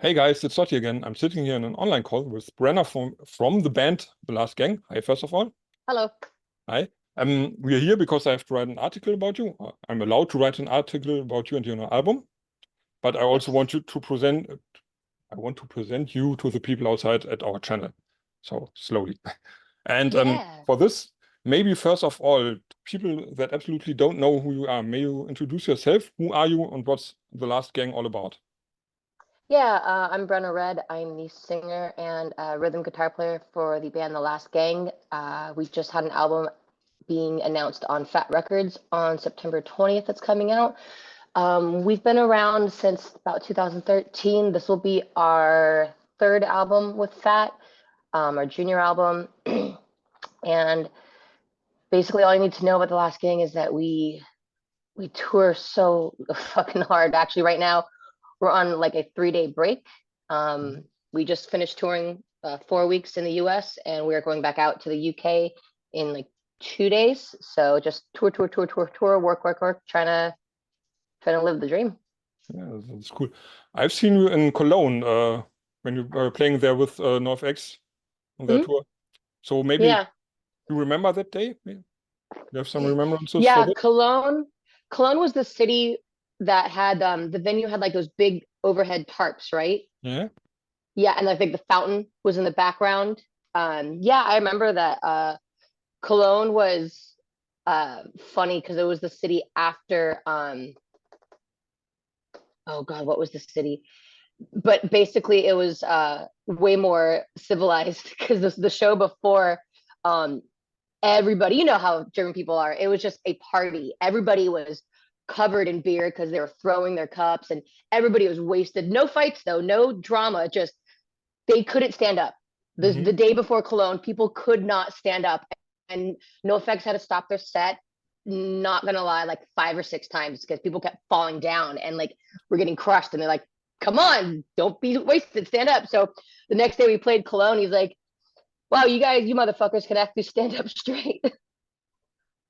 Hey guys, it's Otti again. I'm sitting here in an online call with Brenna from the band The Last Gang. Hi, first of all. Hello. Hi. We are here because I have to write an article about you. I'm allowed to write an article about you and your album, but I also Yes. want you to present. I want to present you to the people outside at our channel. So slowly. And Yeah. for this, maybe first of all, people that absolutely don't know who you are, may you introduce yourself? Who are you and what's The Last Gang all about? Yeah, I'm Brenna Red. I'm the singer and rhythm guitar player for the band The Last Gang. We just had an album being announced on Fat Records on September 20th. It's coming out. We've been around since about 2013. This will be our third album with Fat, our junior album. And basically all you need to know about The Last Gang is that we tour so fucking hard. Actually, right now we're on like a 3-day break. We just finished touring 4 weeks in the US and we're going back out to the UK in like 2 days. So just tour, work, trying to live the dream. Yeah, that's cool. I've seen you in Cologne when you were playing there with NorthX on their Mhm. tour. So maybe Yeah. you remember that day? Maybe? You have some remembrances for Yeah, that? Cologne was the city that had the venue had like those big overhead tarps, right? Yeah. Yeah, and I think the fountain was in the background. Yeah, I remember that. Cologne was funny because it was the city after oh God, what was the city? But basically it was way more civilized because the show before um everybody, you know how German people are. It was just a party. Everybody was covered in beer because they were throwing their cups and everybody was wasted. No fights though, no drama, just they couldn't stand up. Hmm. The day before Cologne, people could not stand up, and NoFX had to stop their set. Not gonna lie, like 5 or 6 times because people kept falling down and like we're getting crushed, and they're like, "Come on, don't be wasted, stand up." So the next day we played Cologne. He's like, "Wow, you guys, you motherfuckers can actually stand up straight."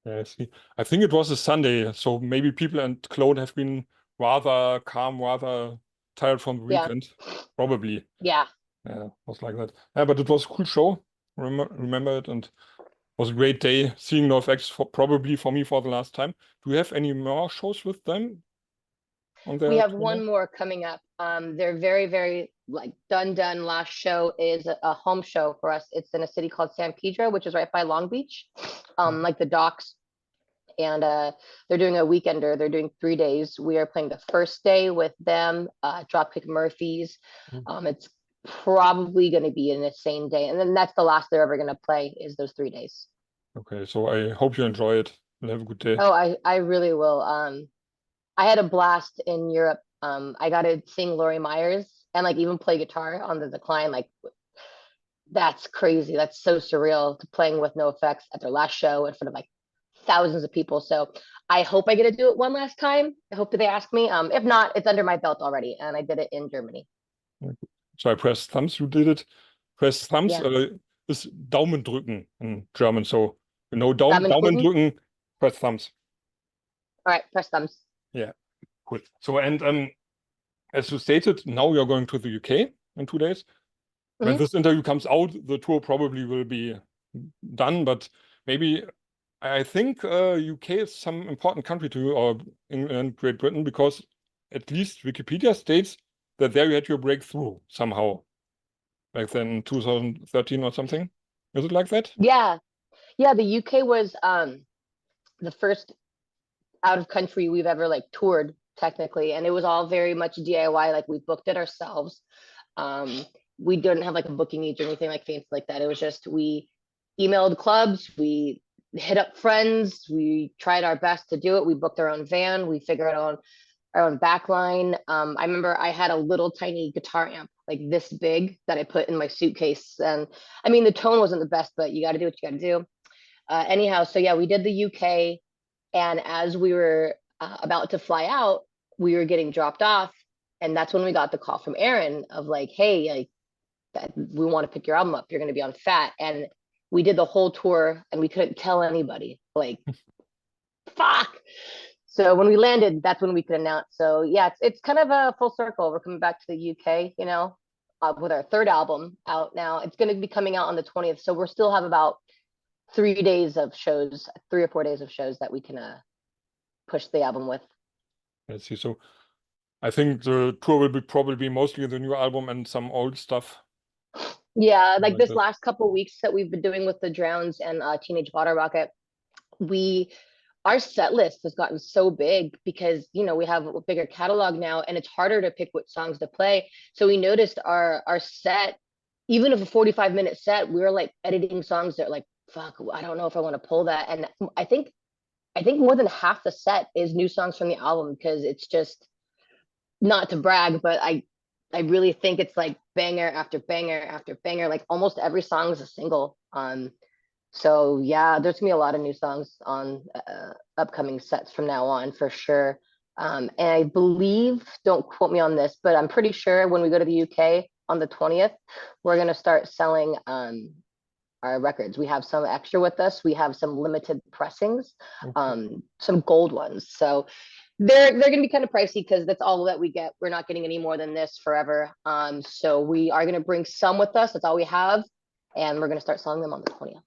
Yeah, I see. I think it was a Sunday, so maybe people in Cologne have been rather calm, rather tired from the Yeah, weekend. Probably. yeah. Yeah, it was like that. Yeah, but it was a cool show. Remember it, and it was a great day seeing NoFX probably for me for the last time. Do you have any more shows with them on We their have tour now? one more coming up. They're very like done. Last show is a home show for us. It's in a city called San Pedro, which is right by Long Beach, like the docks. And they're doing a weekender. They're doing 3 days. We are playing the first day with them, Dropkick Murphys. Mhm. It's probably going to be in the same day, and then that's the last they're ever going to play is those 3 days. Okay, so I hope you enjoy it and have a good day. Oh, I really will. I had a blast in Europe. I got to sing Laurie Myers and like even play guitar on the decline. Like that's crazy. That's so surreal to playing with no effects at their last show in front of like thousands of people. So I hope I get to do it one last time. I hope that they ask me. If not, it's under my belt already, and I did it in Germany. So I press thumbs, you did it. Press thumbs Yeah, is Daumen drücken in German. So, you know, Damen Daumen drücken. drücken, press thumbs. All right, press thumbs. Yeah, cool. So, and as you stated, now you're going to the UK in 2 days. When Hmm. this interview comes out, the tour probably will be done, but maybe I think UK is some important country to you, or England, Great Britain, because at least Wikipedia states that there you had your breakthrough somehow, like then 2013 or something. Is it like that? Yeah, yeah. The UK was the first out of country we've ever like toured technically, and it was all very much DIY. Like we booked it ourselves. Um, we didn't have like a booking agent or anything like fancy like that. It was just we emailed clubs, we hit up friends, we tried our best to do it. We booked our own van, we figured out our own backline. I remember I had a little tiny guitar amp like this big that I put in my suitcase, and I mean the tone wasn't the best, but you got to do what you got to do. Anyhow, so yeah, we did the UK, and as we were about to fly out, we were getting dropped off, and that's when we got the call from Aaron of like, hey, like we want to pick your album up. You're going to be on Fat, and we did the whole tour, and we couldn't tell anybody. Like, fuck. So when we landed, that's when we could announce. So yeah, it's kind of a full circle. We're coming back to the UK, you know, with our third album out now. It's going to be coming out on the 20th. So we'll still have about 3 days of shows, 3 or 4 days of shows that we can push the album with. Let's see. So I think the tour will be probably mostly the new album and some old stuff. Yeah, like this this. last couple weeks that we've been doing with the Drowns and Teenage Bottle Rocket, our set list has gotten so big because, you know, we have a bigger catalog now and it's harder to pick what songs to play. So we noticed our set, even if a 45-minute set, we were like editing songs that are like, fuck, I don't know if I want to pull that. And I think more than half the set is new songs from the album, because it's just, not to brag, but I really think it's like banger after banger after banger. Like almost every song is a single. So yeah, there's gonna be a lot of new songs on upcoming sets from now on for sure. And I believe, don't quote me on this, but I'm pretty sure when we go to the UK on the 20th, we're gonna start selling our records. We have some extra with us. We have some limited pressings, some gold ones. So they're going to be kind of pricey because that's all that we get. We're not getting any more than this forever. So we are going to bring some with us. That's all we have. And we're going to start selling them on the 20th.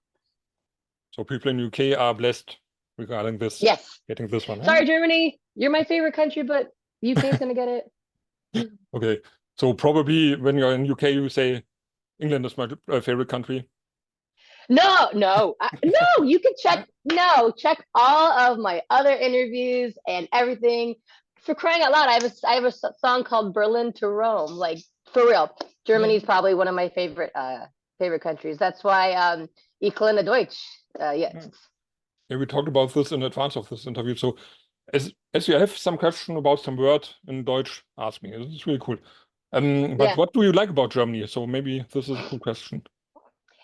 So people in UK are blessed regarding this. Yes. Getting this one. Sorry, Germany. You're my favorite country, but UK is going to get it. Okay. So probably when you're in UK, you say England is my favorite country. No, you can check all of my other interviews and everything. For crying out loud, I have a song called Berlin to Rome. Like, for real, Germany's probably one of my favorite countries. That's why ich lerne Deutsch. Yeah, we talked about this in advance of this interview. So as you have some question about some word in Deutsch, ask me. It's really cool. But what do you like about Germany? So maybe this is a cool question.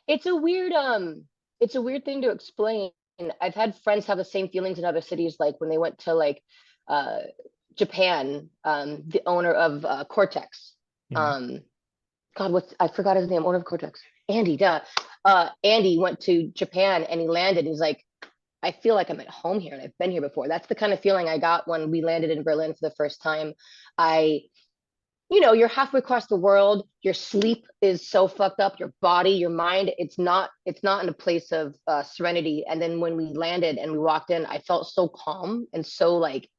It's a weird thing to explain. I've had friends have the same feelings in other cities, like when they went to like Japan, the owner of Cortex. God, I forgot his name, owner of Cortex. Andy, Andy went to Japan and he landed and he's like, I feel like I'm at home here and I've been here before. That's the kind of feeling I got when we landed in Berlin for the first time. You know, you're halfway across the world. Your sleep is so fucked up. Your body, your mind, it's not in a place of serenity. And then when we landed and we walked in, I felt so calm and so like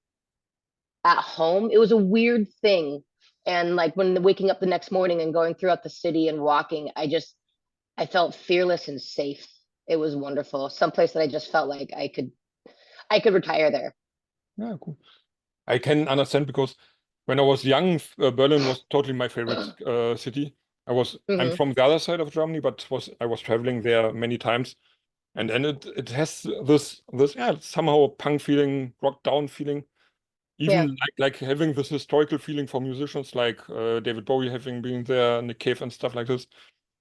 at home. It was a weird thing. And like when waking up the next morning and going throughout the city and walking, I felt fearless and safe. It was wonderful. Someplace that I just felt like I could retire there. Yeah, cool. I can understand because when I was young, Berlin was totally my favorite city. I'm from the other side of Germany, but I was traveling there many times, and it has this somehow punk feeling, rock down feeling, even like having this historical feeling for musicians like David Bowie having been there, Nick Cave and stuff like this.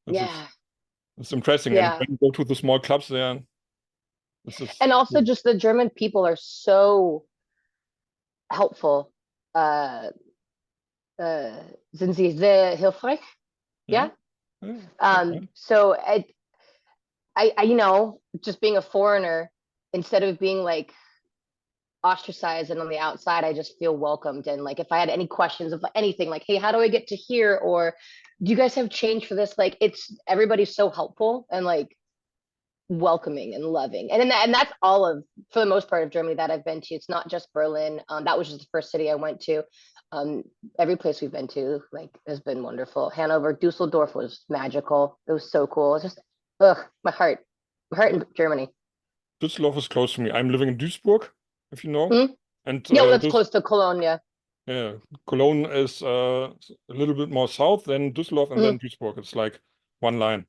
It's impressive. And when you go to the small clubs there, and also just the German people are so helpful. Sind sie sehr hilfreich? Yeah. So I you know, just being a foreigner, instead of being like ostracized and on the outside, I just feel welcomed. And like if I had any questions of anything, like, hey, how do I get to here? Or do you guys have change for this? Like everybody's so helpful and like welcoming and loving. And that's all of, for the most part, of Germany that I've been to. It's not just Berlin. That was just the first city I went to. Every place we've been to like has been wonderful. Hanover, Dusseldorf was magical. It was so cool. It's just my heart in Germany. Düsseldorf is close to me. I'm living in Duisburg, if you know. And that's close to Cologne. Yeah, Cologne is a little bit more south than Düsseldorf, and then Duisburg. It's like one line.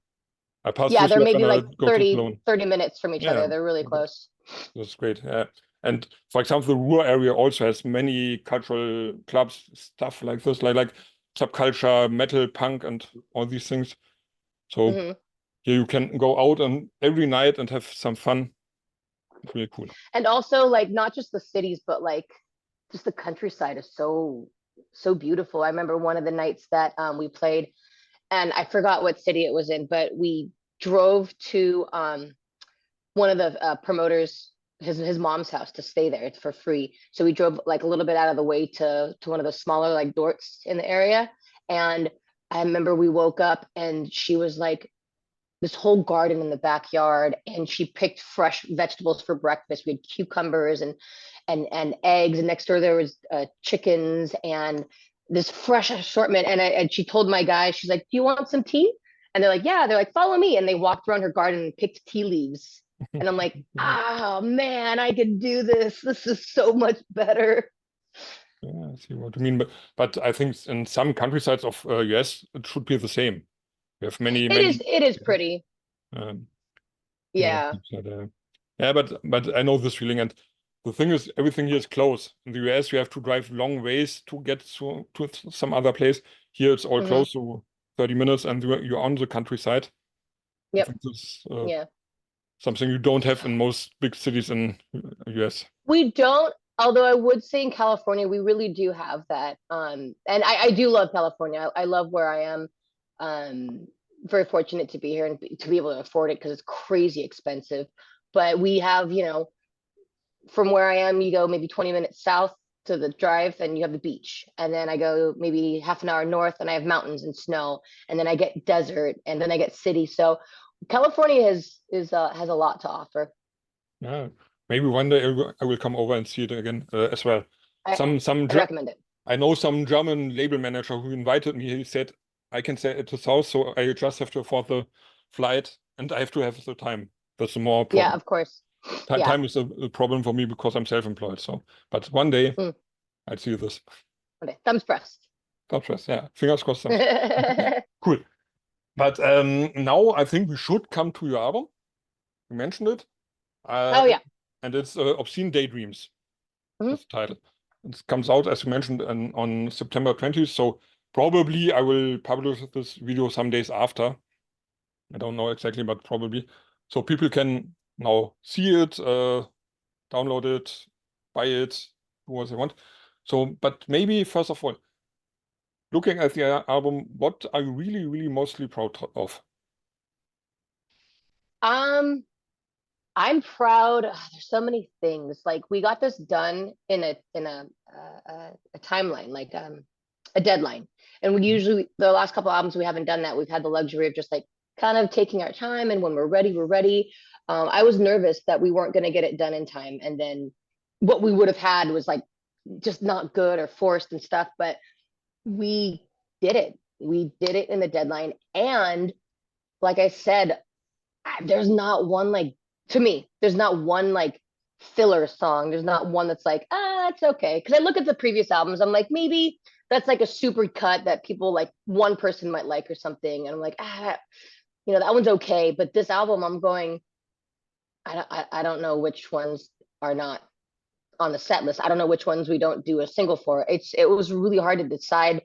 I pass Düsseldorf they're maybe like go 30 minutes from each other. They're really close. That's great. Yeah. And for example, the Ruhr area also has many cultural clubs, stuff like this, like subculture, metal, punk, and all these things. So here you can go out and every night and have some fun. It's really cool. And also, like, not just the cities, but like just the countryside is so beautiful. I remember one of the nights that we played, and I forgot what city it was in, but we drove to one of the promoters his mom's house to stay there. It's for free. So we drove like a little bit out of the way to one of the smaller like dorks in the area. And I remember we woke up and she was like this whole garden in the backyard, and she picked fresh vegetables for breakfast. We had cucumbers and eggs, and next door there was chickens and this fresh assortment. And she told my guys, she's like, "Do you want some tea?" And they're like, "Yeah." They're like, "Follow me." And they walked around her garden and picked tea leaves. And I'm like, "Oh man, I could do this. This is so much better." Yeah, I see what you mean, but I think in some countrysides of US it should be the same. We have many It is pretty. um, yeah, Yeah. yeah, but I know this feeling, and the thing is, everything here is close. In the US, you have to drive long ways to get to some other place. Here, it's all close, so 30 minutes, and you're on the countryside. I Yep. think this Yeah. something you don't have in most big cities in US. We don't, although I would say in California, we really do have that. And I do love California. I love where I am. Very fortunate to be here and to be able to afford it because it's crazy expensive. But we have, you know, from where I am, you go maybe 20 minutes south to the drive and you have the beach. And then I go maybe half an hour north and I have mountains and snow. And then I get desert and then I get city. So California has a lot to offer. Yeah, maybe one day I will come over and see it again as well. I, Some I recommend it. I know some German label manager who invited me. He said I can stay at his house, so I just have to afford the flight and I have to have the time. That's the more Yeah, problem. of course. Yeah. Time is a problem for me because I'm self-employed. So, but one day Mm. I'll see this. Okay. Thumbs pressed. God bless. Yeah, fingers crossed. Cool. But now I think we should come to your album. You mentioned it. Oh yeah. And it's Obscene Daydreams. Mhm. That's the title. It comes out, as you mentioned, on September 20th. So probably I will publish this video some days after. I don't know exactly, but probably. So people can now see it, download it, buy it, do what they want. So, but maybe first of all, looking at the album, what are you really, really mostly proud of? Um, I'm proud. There's so many things. Like we got this done in a timeline, like a deadline. And we usually the last couple albums we haven't done that. We've had the luxury of just like kind of taking our time, and when we're ready, we're ready. I was nervous that we weren't going to get it done in time, and then what we would have had was like just not good or forced and stuff. But we did it. We did it in the deadline, and like I said, there's not one like to me there's not one like filler song. There's not one that's like it's okay, because I look at the previous albums, I'm like maybe that's like a super cut that people like one person might like or something, and I'm like you know, that one's okay. But this album I'm going, I don't know which ones are not on the set list. I don't know which ones we don't do a single for. It was really hard to decide.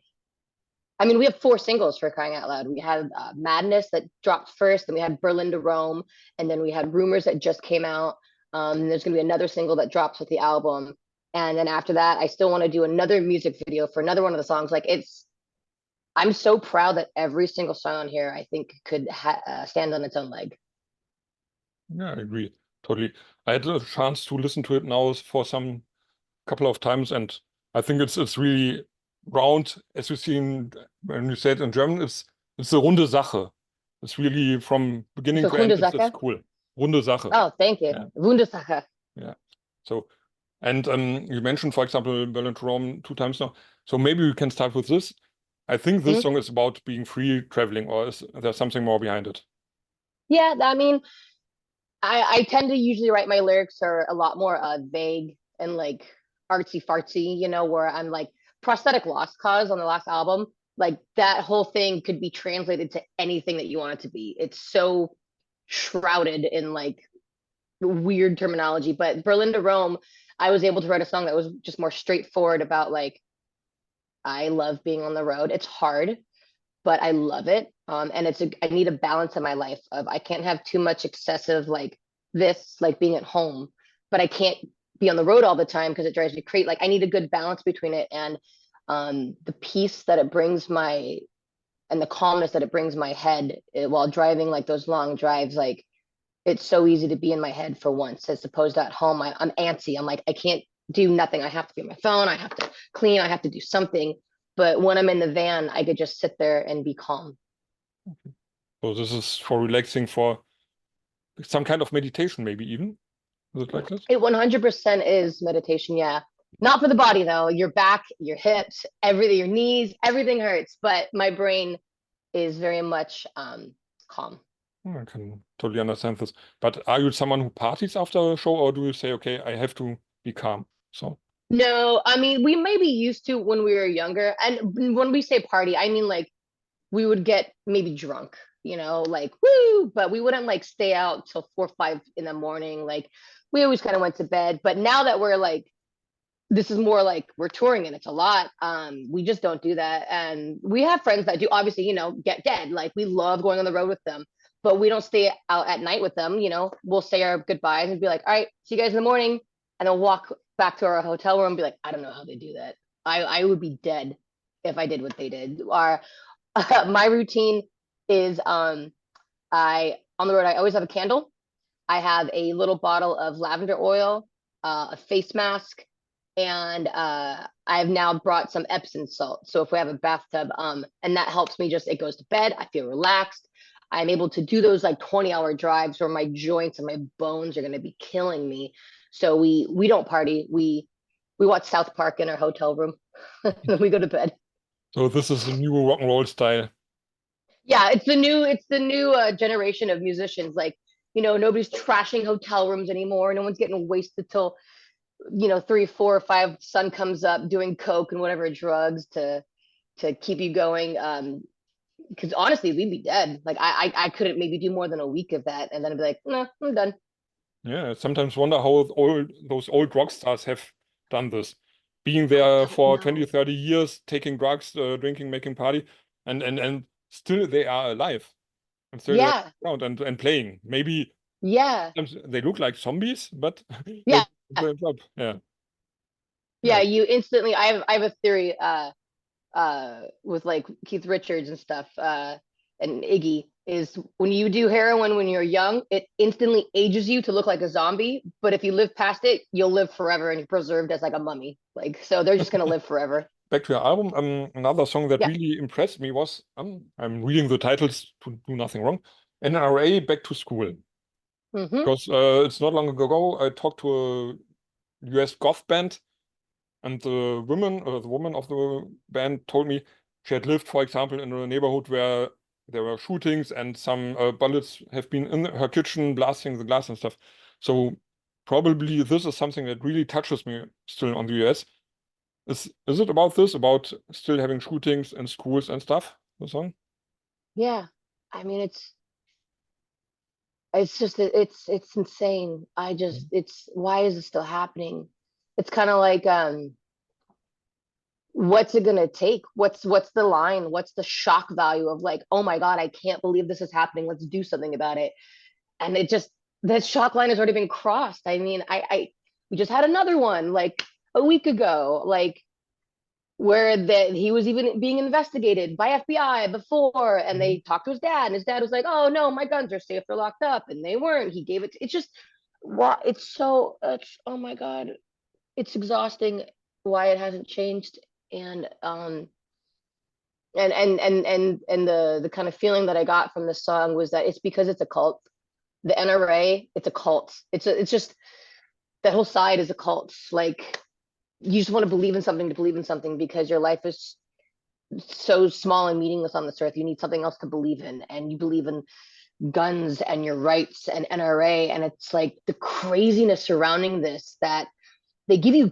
I mean, we have four singles, for crying out loud. We had Madness that dropped first, then we had Berlin to Rome, and then we had Rumors that just came out. There's going to be another single that drops with the album. And then after that, I still want to do another music video for another one of the songs. Like I'm so proud that every single song on here, I think, could stand on its own leg. Yeah, I agree. Totally. I had a chance to listen to it now for some couple of times, and I think it's really round, as you see when you say it in German, it's a runde Sache. It's really from beginning So to end, it's Hundesache. cool. Runde Sache. Oh, thank you. Yeah. Wundersache. Yeah. So, and you mentioned, for example, Berlin to Rome 2 times now. So maybe we can start with this. I think this song is about being free traveling, or is there something more behind it? Yeah, I mean, I tend to usually write my lyrics are a lot more vague and like artsy fartsy, you know, where I'm like prosthetic lost cause on the last album. Like that whole thing could be translated to anything that you want it to be. It's so shrouded in like weird terminology. But Berlin to Rome, I was able to write a song that was just more straightforward about like, I love being on the road. It's hard, but I love it. And I need a balance in my life of I can't have too much excessive like this, like being at home, but I can't be on the road all the time because it drives me crazy. Like I need a good balance between it, and the peace that it brings and the calmness that it brings my head while driving like those long drives. Like it's so easy to be in my head for once, as opposed to at home. I'm antsy. I'm like, I can't do nothing. I have to be on my phone. I have to clean. I have to do something. But when I'm in the van, I could just sit there and be calm. So this is for relaxing, for some kind of meditation, maybe even. Is it like this? It 100% is meditation. Yeah. Not for the body though. Your back, your hips, everything, your knees, everything hurts. But my brain is very much calm. I can totally understand this. But are you someone who parties after a show, or do you say, okay, I have to be calm? So No, I mean, we maybe used to when we were younger. And when we say party, I mean like we would get maybe drunk, like woo, but we wouldn't like stay out till 4 or 5 in the morning. Like we always kind of went to bed. But now that we're like, this is more like we're touring and it's a lot. We just don't do that. And we have friends that do, obviously, get dead. Like we love going on the road with them, but we don't stay out at night with them. We'll say our goodbyes and be like, all right, see you guys in the morning. And then walk back to our hotel room and be like, I don't know how they do that. I would be dead if I did what they did. Our my routine is I on the road, I always have a candle. I have a little bottle of lavender oil, a face mask, and I've now brought some Epsom salt. So if we have a bathtub, and that helps me, just it goes to bed. I feel relaxed. I'm able to do those like 20-hour drives where my joints and my bones are gonna be killing me. So we don't party. We watch South Park in our hotel room. Then we go to bed. so this is the new rock and roll style. Yeah, it's the new generation of musicians. Like, nobody's trashing hotel rooms anymore. No one's getting wasted till 3, 4, or 5 sun comes up doing coke and whatever drugs to keep you going. Because honestly, we'd be dead. Like I couldn't maybe do more than a week of that, and then I'd be like, no, I'm done. Yeah, I sometimes wonder how those old rock stars have done this. Being there Don't for 20, know. 30 years, taking drugs, drinking, making party, and still they are alive. And still they're Yeah, around and playing. Maybe yeah, sometimes they look like zombies, but they yeah, do their job. Yeah. yeah. Yeah. You instantly. I have a theory. With like Keith Richards and stuff, and Iggy, is when you do heroin when you're young, it instantly ages you to look like a zombie. But if you live past it, you'll live forever and you're preserved as like a mummy. Like, so they're just gonna live forever. Back to your album, another song that Yeah. really impressed me was, I'm reading the titles to do nothing wrong, NRA Back to School. Mm-hmm. Because it's not long ago, I talked to a US goth band, and the woman of the band told me she had lived, for example, in a neighborhood where there were shootings and some bullets have been in her kitchen blasting the glass and stuff. So probably this is something that really touches me still on the US. Is it about this, about still having shootings in schools and stuff, the song? Yeah. I mean, it's just it's insane. It's why is it still happening? It's kind of like what's it gonna take? What's the line? What's the shock value of like, oh my God, I can't believe this is happening. Let's do something about it. And it just, that shock line has already been crossed. I mean, I we just had another one like a week ago, like where that he was even being investigated by FBI before, and Mhm. they talked to his dad, and his dad was like, "Oh no, my guns are safe, they're locked up," and they weren't. He gave it. It's just, what it's so. Oh my God, it's exhausting why it hasn't changed, and the kind of feeling that I got from this song was that it's because it's a cult. The NRA, it's a cult. It's just that whole side is a cult. Like you just want to believe in something to believe in something because your life is so small and meaningless on this earth. You need something else to believe in, and you believe in guns and your rights and NRA, and it's like the craziness surrounding this that they give you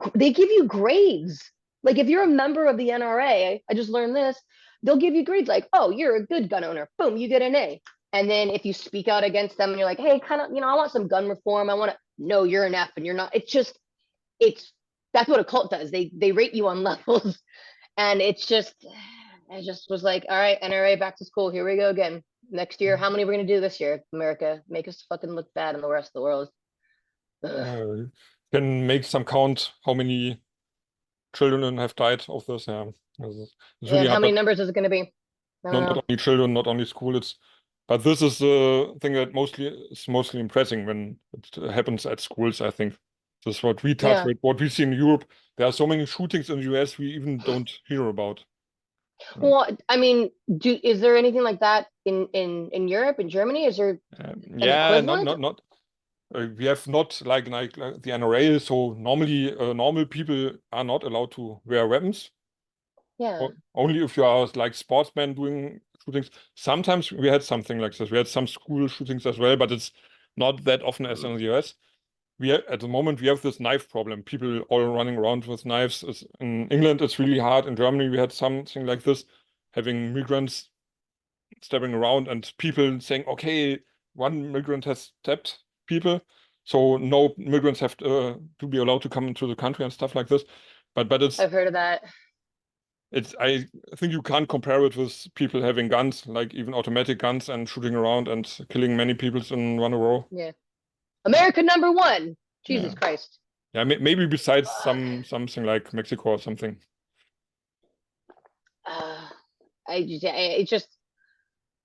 grades. Like if you're a member of the NRA, I just learned this, they'll give you grades like, oh, you're a good gun owner. Boom, you get an A. And then if you speak out against them and you're like, hey, kind of, I want some gun reform. I want to, no, you're an F and you're not. It's just, it's that's what a cult does. They rate you on levels. And it's just, I just was like, all right, NRA back to school. Here we go again. Next year, how many we're gonna do this year? America, make us fucking look bad in the rest of the world. Ugh. Can make some count how many children have died of this. Yeah, it's Yeah, really and how hard. many numbers is it gonna be? I don't Not know. only children, not only school. But this is the thing that is mostly impressing when it happens at schools, I think. This is what we touch, Yeah. what we see in Europe. There are so many shootings in the US we even don't hear about. Well, I mean, is there anything like that in Europe, in Germany? Is there an Yeah, equivalent? not we have not like the NRA, so normally normal people are not allowed to wear weapons. Yeah. Only if you are like sportsmen doing shootings. Sometimes we had something like this. We had some school shootings as well, but it's not that often as in the US. At the moment we have this knife problem. People all running around with knives. In England, it's really hard. In Germany, we had something like this, having migrants stepping around and people saying, "Okay, one migrant has stabbed people, so no migrants have to be allowed to come into the country," and stuff like this. But I've heard of that. I think you can't compare it with people having guns, like even automatic guns, and shooting around and killing many people in one row. Yeah. America #1. Jesus Yeah, Christ. yeah. Maybe besides something like Mexico or something.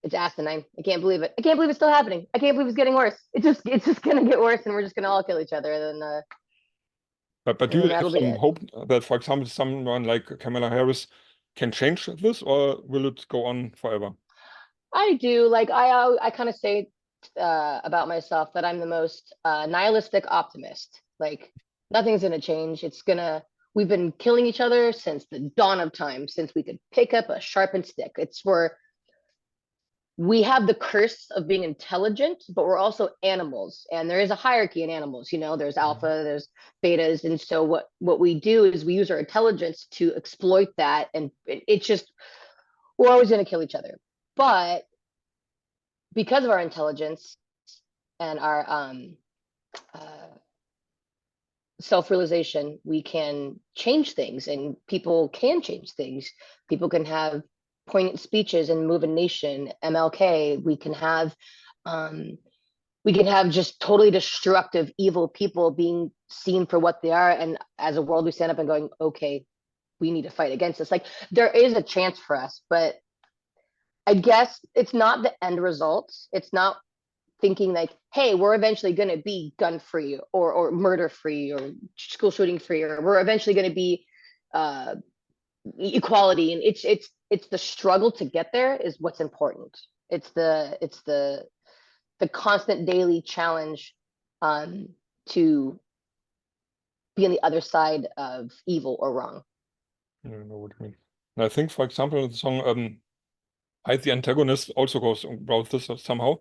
It's asinine. I can't believe it. I can't believe it's still happening. I can't believe it's getting worse. It's just gonna get worse, and we're just gonna all kill each other. But do And you then have that'll be some it. hope that, for example, someone like Kamala Harris can change this, or will it go on forever? I do. Like I kind of say about myself that I'm the most nihilistic optimist. Like nothing's gonna change. We've been killing each other since the dawn of time, since we could pick up a sharpened stick. We have the curse of being intelligent, but we're also animals, and there is a hierarchy in animals. There's alpha, there's betas, and so what we do is we use our intelligence to exploit that, and it's just we're always going to kill each other. But because of our intelligence and our self-realization, we can change things, and people can change things. People can have poignant speeches and move a nation. MLK. We can have just totally destructive, evil people being seen for what they are, and as a world, we stand up and going, okay, we need to fight against this. Like there is a chance for us, but I guess it's not the end result. It's not thinking like, hey, we're eventually going to be gun free or murder free or school shooting free, or we're eventually going to be uh, equality. And it's the struggle to get there is what's important. It's the constant daily challenge to be on the other side of evil or wrong. I don't know what you mean. And I think, for example, the song the Antagonist also goes about this somehow.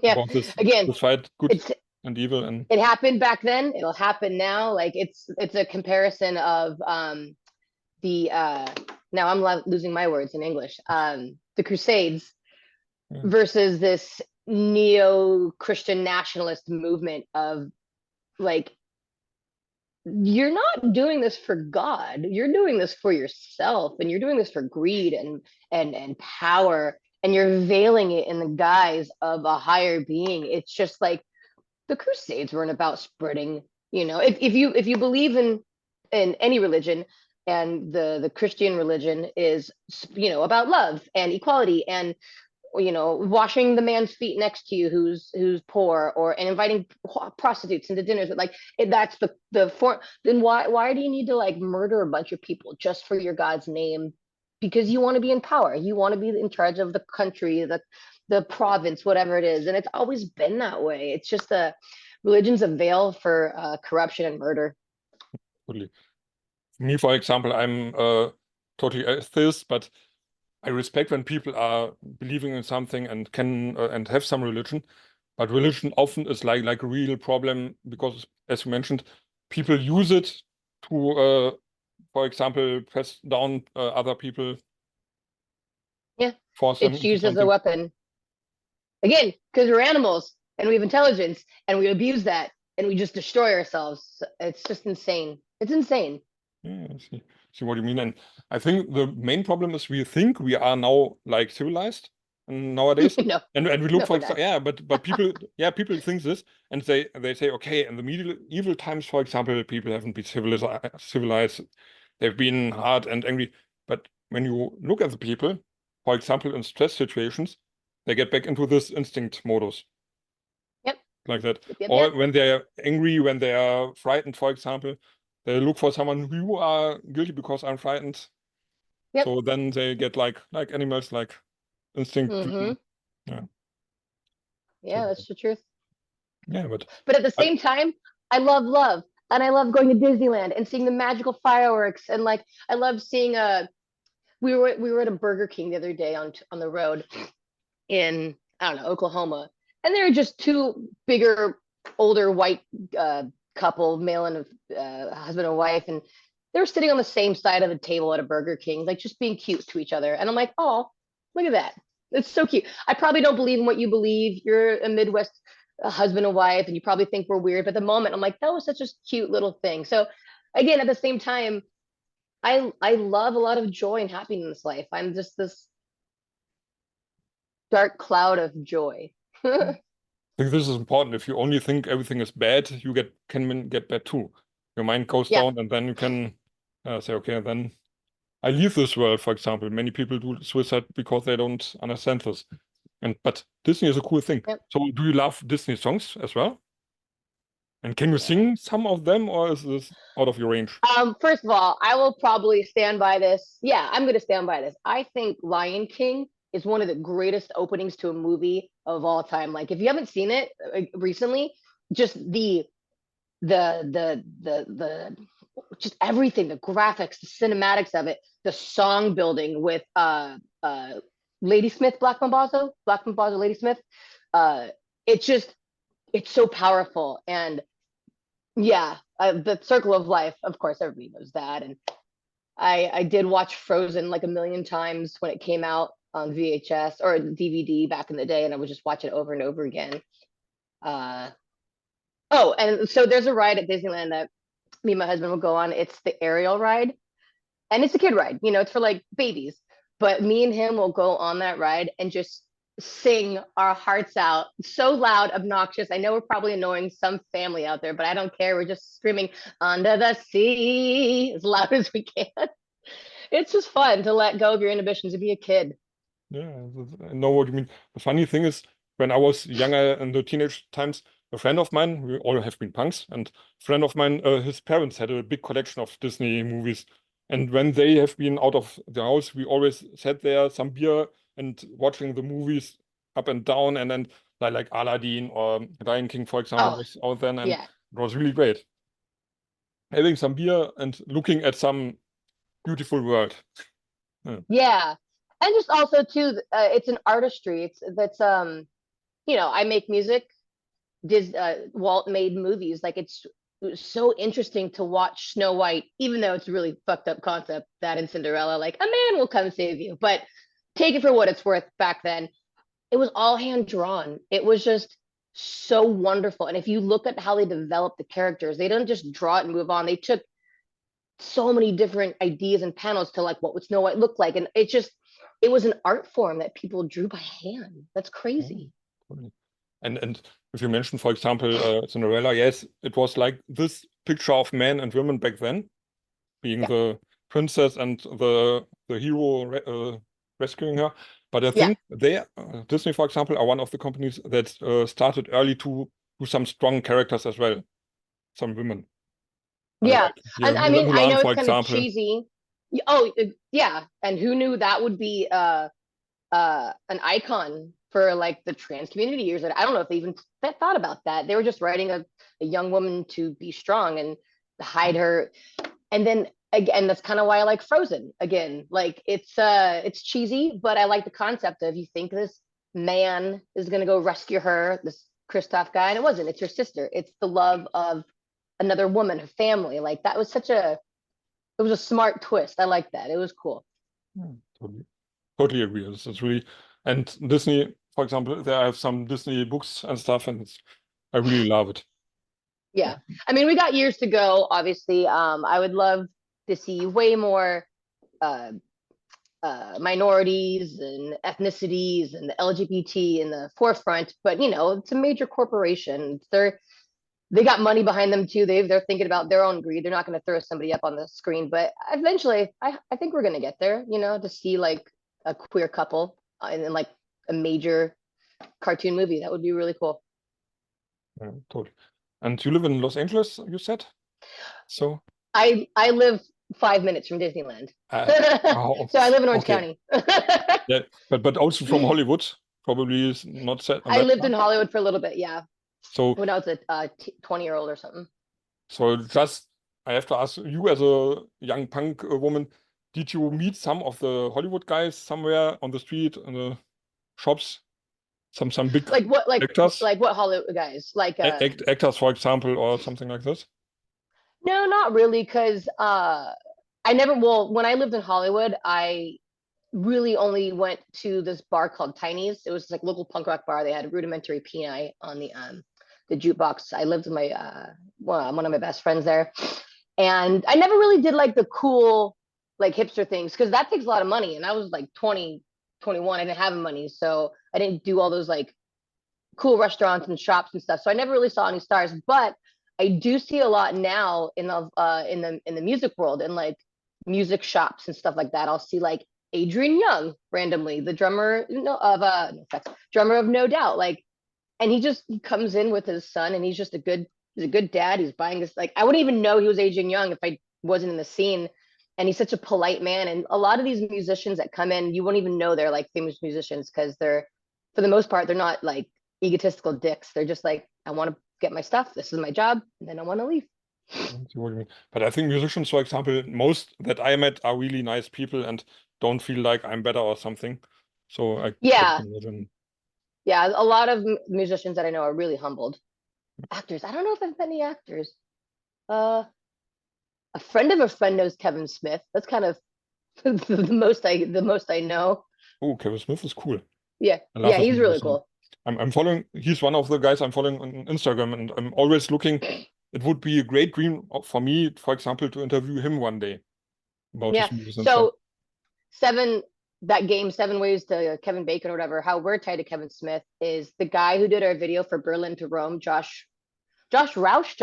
Yeah. About Again, this fight, good it's and evil, and it happened back then. It'll happen now. Like it's a comparison of the now I'm losing my words in English. The Crusades versus this neo-Christian nationalist movement of like, you're not doing this for God. You're doing this for yourself, and you're doing this for greed and power, and you're veiling it in the guise of a higher being. It's just like the Crusades weren't about spreading. If you believe in any religion, and the Christian religion is about love and equality and washing the man's feet next to you who's poor, and inviting prostitutes into dinners, but like that's the form. Then why do you need to like murder a bunch of people just for your God's name? Because you want to be in power, you want to be in charge of the country, the province, whatever it is. And it's always been that way. It's just religion's a veil for corruption and murder. totally. Me, for example, I'm totally atheist, but I respect when people are believing in something and can and have some religion. But religion often is like a real problem because, as you mentioned, people use it to, for example, press down other people, Yeah, force them it's into used as a something. weapon. Again, because we're animals and we have intelligence and we abuse that and we just destroy ourselves. It's just insane. It's insane. Yeah, I see what you mean. And I think the main problem is we think we are now like civilized nowadays. No, And we look no, for we're not. yeah, but people people think this, and they say, okay, in the medieval times, for example, people haven't been civilized. They've been hard and angry. But when you look at the people, for example, in stress situations, they get back into this instinct modus. Yep. Like that. Yep, yep, Or yep. when they're angry, when they are frightened, for example, they look for someone who are guilty because I'm frightened. Yep. So then they get like animals, like instinct. Mm-hmm. Yeah. Yeah, So, that's the truth. yeah, But at the I, same time, I love love. And I love going to Disneyland and seeing the magical fireworks. And like I love seeing we were at a Burger King the other day on the road in, I don't know, Oklahoma. And there were just two bigger, older white couple, male and husband and wife, and they were sitting on the same side of the table at a Burger King, like just being cute to each other. And I'm like, oh, look at that. It's so cute. I probably don't believe in what you believe. You're a Midwest husband and wife, and you probably think we're weird. But at the moment, I'm like, that was such a cute little thing. So again, at the same time, I love a lot of joy and happiness in this life. I'm just this dark cloud of joy. think this is important. If you only think everything is bad, you can get bad too. Your mind goes Yeah. down, and then you can say, okay, then I leave this world, for example. Many people do suicide because they don't understand this. But Disney is a cool thing. Yep. So do you love Disney songs as well? And can you sing some of them, or is this out of your range? First of all, I will probably stand by this. Yeah, I'm going to stand by this. I think Lion King is one of the greatest openings to a movie of all time. Like, if you haven't seen it recently, just the just everything, the graphics, the cinematics of it, the song building with Lady Smith, Black Mambazo, Lady Smith. Uh, it just it's so powerful. And yeah, the Circle of Life, of course, everybody knows that. And I did watch Frozen like a million times when it came out on VHS or DVD back in the day, and I would just watch it over and over again. Uh, oh, and so there's a ride at Disneyland that me and my husband will go on. It's the Ariel ride, and it's a kid ride. You know, it's for like babies. But me and him will go on that ride and just sing our hearts out so loud, obnoxious. I know we're probably annoying some family out there, but I don't care. We're just screaming under the sea as loud as we can. It's just fun to let go of your inhibitions and be a kid. Yeah, I know what you mean. The funny thing is, when I was younger in the teenage times, a friend of mine, we all have been punks, and a friend of mine, his parents had a big collection of Disney movies. And when they have been out of the house, we always sat there, some beer, and watching the movies up and down. And then like Aladdin or Lion King, for example, Oh, was out then, and yeah. it was really great. Having some beer and looking at some beautiful world. Yeah. Yeah. And just also too, it's an artistry. You know, I make music. Walt made movies. Like it was so interesting to watch Snow White, even though it's a really fucked up concept that in Cinderella, like a man will come save you. But take it for what it's worth. Back then, it was all hand drawn. It was just so wonderful. And if you look at how they developed the characters, they didn't just draw it and move on. They took so many different ideas and panels to like what would Snow White look like, and it was an art form that people drew by hand. That's Oh, crazy. totally. And if you mention, for example, Cinderella, yes, it was like this picture of men and women back then, being Yeah, the princess and the hero rescuing her. But I yeah, think Disney, for example, are one of the companies that started early to do some strong characters as well, some women. yeah. Like yeah, And I mean, I Mulan, know for it's kind of example. cheesy. Oh, yeah. And who knew that would be an icon for like the trans community years? I don't know if they even thought about that. They were just writing a young woman to be strong and hide her. And then again, that's kind of why I like Frozen. Again, like it's cheesy, but I like the concept of, you think this man is gonna go rescue her, this Kristoff guy, and it wasn't. It's your sister. It's the love of another woman, her family. Like that was it was a smart twist. I like that. It was cool. Yeah, totally agree. It's really, and Disney, for example, there I have some Disney books and stuff, and I really love it. Yeah. I mean, we got years to go, obviously. I would love to see way more uh minorities and ethnicities and the LGBT in the forefront, but you know, it's a major corporation. They got money behind them too. They're thinking about their own greed. They're not going to throw somebody up on the screen, but eventually, I think we're going to get there. You know, to see like a queer couple in like a major cartoon movie. That would be really cool. Yeah, totally. And you live in Los Angeles, you said? So I live 5 minutes from Disneyland. oh, So I live in Orange okay. County. Yeah, but also from Hollywood, probably is not set on I that lived part. in Hollywood for a little bit, yeah, So when I was a 20-year-old or something. so just I have to ask you as a young punk woman, did you meet some of the Hollywood guys somewhere on the street, in the shops? Some big Like what, actors? like what Hollywood guys? Like Actors, for example, or something like this? no, not really, because I never, well, when I lived in Hollywood, I really only went to this bar called Tiny's. It was like a local punk rock bar. They had rudimentary peni on the jukebox. I lived with my one of my best friends there, and I never really did like the cool like hipster things because that takes a lot of money. And I was like 20, 21. I didn't have money, so I didn't do all those like cool restaurants and shops and stuff. So I never really saw any stars, but I do see a lot now in the music world and like music shops and stuff like that. I'll see like Adrian Young randomly, the drummer drummer of No Doubt, like, and he comes in with his son, and he's just he's a good dad. He's buying this, like, I wouldn't even know he was Adrian Young if I wasn't in the scene. And he's such a polite man. And a lot of these musicians that come in, you won't even know they're like famous musicians because they're, for the most part, they're not like egotistical dicks. They're just like, I want to get my stuff. This is my job, and then I want to leave. I see what you mean. But I think musicians, for example, most that I met are really nice people and don't feel like I'm better or something. So I Yeah, can imagine. yeah. A lot of musicians that I know are really humbled. Actors, I don't know if I've met any actors. Uh, a friend of a friend knows Kevin Smith. That's kind of the most I know. Oh, Kevin Smith is cool. Yeah, I love yeah, his he's really music. cool. I'm following, he's one of the guys I'm following on Instagram, and I'm always looking. It would be a great dream for me, for example, to interview him one day about Yeah. his music and stuff. So seven, that game, 7 Ways to Kevin Bacon or whatever, how we're tied to Kevin Smith is the guy who did our video for Berlin to Rome, Josh Roush.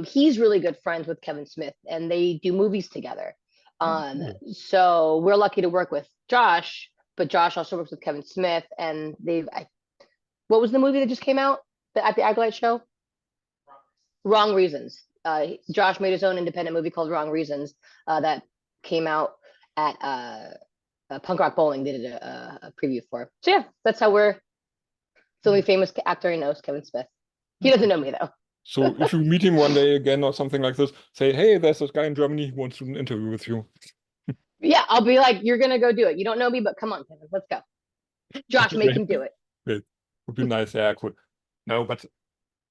He's really good friends with Kevin Smith, and they do movies together. Oh, cool. So we're lucky to work with Josh, but Josh also works with Kevin Smith, and what was the movie that just came out at the Agalight show? Wrong Reasons. Josh made his own independent movie called Wrong Reasons that came out at Punk Rock Bowling. They did a preview for. So yeah, that's how we're. The only famous actor I know is Kevin Smith. He doesn't know me though. So if you meet him one day again or something like this, say, hey, there's this guy in Germany who wants to do an interview with you. Yeah, I'll be like, you're gonna go do it. You don't know me, but come on, Kevin, let's go. Josh, make him do it. Great. Would be nice. Yeah, cool. No, but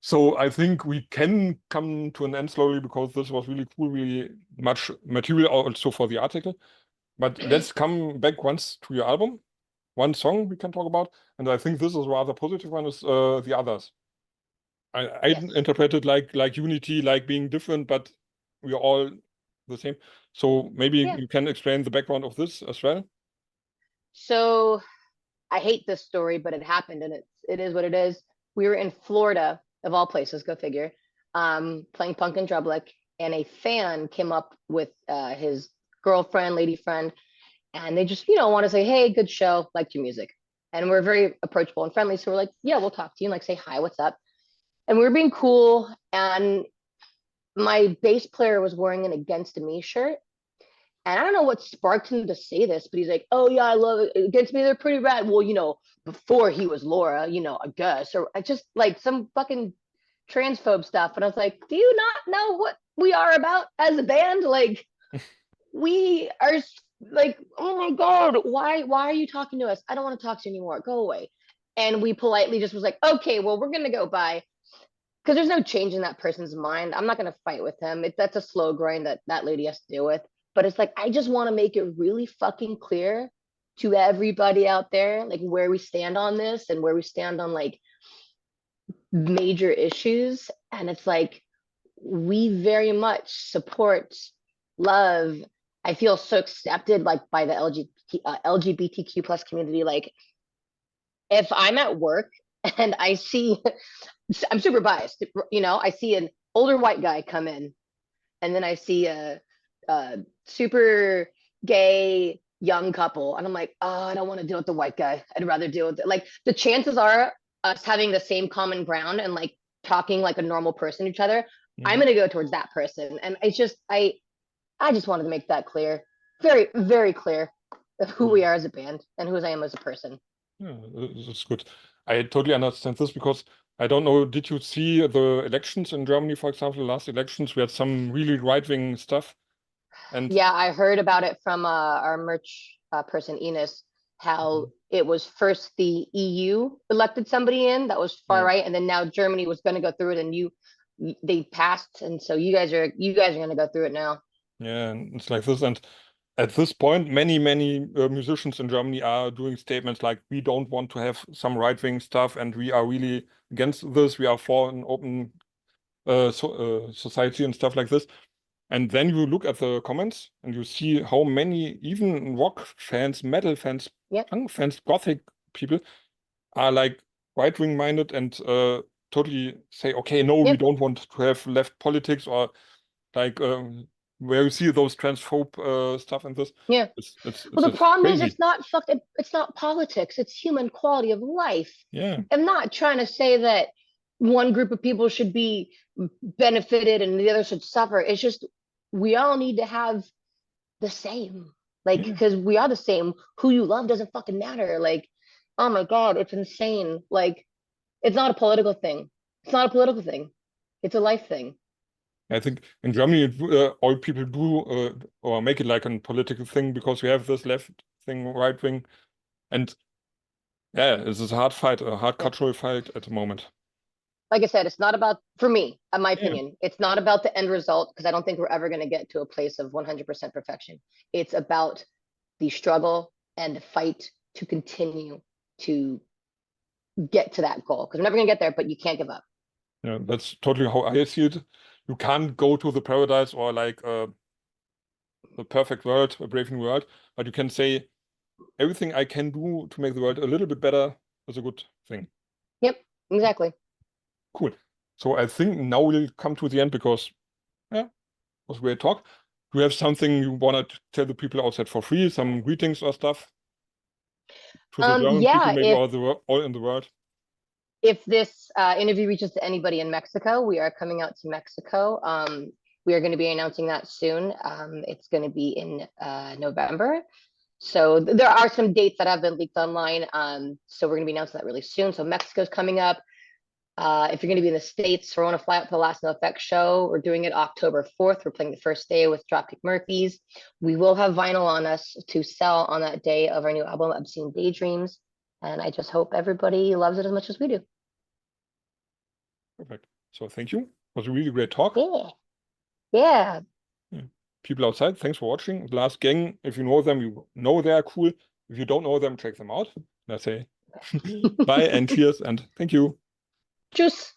so I think we can come to an end slowly because this was really cool, really much material also for the article. But let's come back once to your album. One song we can talk about, and I think this is a rather positive one, is The Others. I Yes. interpret it like unity, like being different, but we are all the same. So maybe Yeah. you can explain the background of this as well. So I hate this story, but it happened, and it is what it is. We were in Florida, of all places, go figure, playing punk in Drublic, and a fan came up with his girlfriend, lady friend, and they just, want to say, hey, good show, liked your music. And we're very approachable and friendly. So we're like, yeah, we'll talk to you and like say hi, what's up? And we were being cool. And my bass player was wearing an Against Me shirt. And I don't know what sparked him to say this, but he's like, oh yeah, I love it. Against Me, they're pretty rad. Well, before he was Laura, I guess. Or I just like some fucking transphobe stuff. And I was like, do you not know what we are about as a band? Like, we are like, oh my God, why are you talking to us? I don't want to talk to you anymore. Go away. And we politely just was like, okay, well, we're gonna go by. Because there's no change in that person's mind. I'm not gonna fight with him. That's a slow grind that lady has to deal with. But it's like, I just want to make it really fucking clear to everybody out there, like where we stand on this and where we stand on like major issues. And it's like, we very much support love. I feel so accepted like by the LGBTQ plus community. Like if I'm at work and I see, I'm super biased, I see an older white guy come in, and then I see a super gay young couple, and I'm like, oh, I don't want to deal with the white guy. I'd rather deal with it. Like the chances are us having the same common ground and like talking like a normal person to each other, I'm gonna go towards that person. And it's just I just wanted to make that clear, very, very clear of who we are as a band and who I am as a person. Yeah, that's good. I totally understand this because I don't know, did you see the elections in Germany, for example, the last elections? We had some really right-wing stuff. And yeah, I heard about it from our merch person, Enos, how it was first the EU elected somebody in that was far right, and then now Germany was going to go through it, and they passed, and so you guys are going to go through it now. Yeah, and it's like this. And at this point, many musicians in Germany are doing statements like, we don't want to have some right-wing stuff, and we are really against this. We are for an open society and stuff like this. And then you look at the comments and you see how many, even rock fans, metal fans, punk fans, gothic people are like right-wing minded and totally say, okay, no, we don't want to have left politics, or like where you see those transphobe stuff and this. Yeah. It's well, the problem crazy. is it's not politics. It's human quality of life. Yeah. I'm not trying to say that one group of people should be benefited and the other should suffer. It's just we all need to have the same, like, because we are the same. Who you love doesn't fucking matter. Like, oh my God, it's insane. Like, it's not a political thing. It's not a political thing. It's a life thing. I think in Germany, all people do or make it like a political thing because we have this left thing, right wing. And yeah, it's a hard fight, a hard cultural fight at the moment. Like I said, it's not about, for me, in my opinion, it's not about the end result, because I don't think we're ever going to get to a place of 100% perfection. It's about the struggle and the fight to continue to get to that goal, because we're never going to get there, but you can't give up. Yeah, that's totally how I see it. You can't go to the paradise or like the perfect world, a brave new world, but you can say everything I can do to make the world a little bit better is a good thing. Yep, exactly. Cool. So I think now we'll come to the end because, yeah, it was a great talk. Do you have something you want to tell the people outside for free? Some greetings or stuff? To the German people, maybe all in the world. If this interview reaches to anybody in Mexico, we are coming out to Mexico. We are going to be announcing that soon. It's going to be in November. So there are some dates that have been leaked online. So we're going to be announcing that really soon. So Mexico's coming up. If you're going to be in the States, we're on a fly out for the Last No Effect show. We're doing it October 4th. We're playing the first day with Dropkick Murphys. We will have vinyl on us to sell on that day of our new album, Obscene Daydreams. And I just hope everybody loves it as much as we do. Perfect. So thank you. It was a really great talk. Yeah. People outside, thanks for watching. The Last Gang, if you know them, you know they are cool. If you don't know them, check them out. And I say bye and cheers and thank you. Tschüss.